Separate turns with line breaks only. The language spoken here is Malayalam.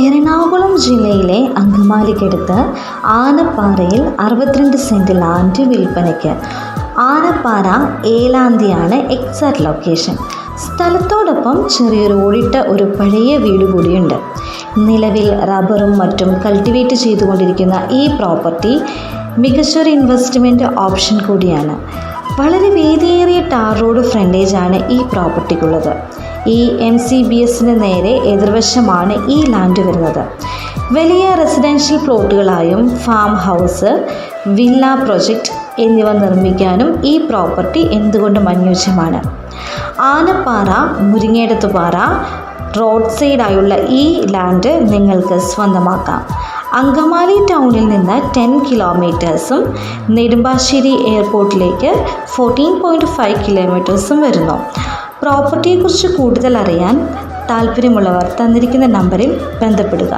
എറണാകുളം ജില്ലയിലെ അങ്കമാലിക്കടുത്ത് ആനപ്പാറയിൽ 62 സെൻറ് ലാൻഡ് വിൽപ്പനയ്ക്ക്. ആനപ്പാറ ഏലാന്തിയാണ് എക്സാക്ട് ലൊക്കേഷൻ. സ്ഥലത്തോടൊപ്പം ചെറിയൊരു ഓടിട്ട ഒരു പഴയ വീട് കൂടിയുണ്ട്. നിലവിൽ റബ്ബറും മറ്റും കൾട്ടിവേറ്റ് ചെയ്തുകൊണ്ടിരിക്കുന്ന ഈ പ്രോപ്പർട്ടി മികച്ചൊരു ഇൻവെസ്റ്റ്മെൻറ്റ് ഓപ്ഷൻ കൂടിയാണ്. വളരെ വീതിയേറിയ ടാർ റോഡ് ഫ്രണ്ടേജാണ് ഈ പ്രോപ്പർട്ടിക്കുള്ളത്. ഈ MCBSന് നേരെ എതിർവശമാണ് ഈ ലാൻഡ് വരുന്നത്. വലിയ റെസിഡൻഷ്യൽ പ്ലോട്ടുകളായും ഫാം ഹൗസ്, വില്ല പ്രൊജക്റ്റ് എന്നിവ നിർമ്മിക്കാനും ഈ പ്രോപ്പർട്ടി എന്തുകൊണ്ടും അനുയോജ്യമാണ്. ആനപ്പാറ മുരിങ്ങേടത്തുപാറ റോഡ് സൈഡായുള്ള ഈ ലാൻഡ് നിങ്ങൾക്ക് സ്വന്തമാക്കാം. അങ്കമാലി ടൗണിൽ നിന്ന് 10 കിലോമീറ്റേഴ്സും നെടുമ്പാശ്ശേരി എയർപോർട്ടിലേക്ക് 14.5 കിലോമീറ്റേഴ്സും വരുന്നു. പ്രോപ്പർട്ടിയെക്കുറിച്ച് കൂടുതൽ അറിയാൻ താല്പര്യമുള്ളവർ തന്നിരിക്കുന്ന നമ്പറിൽ ബന്ധപ്പെടുക.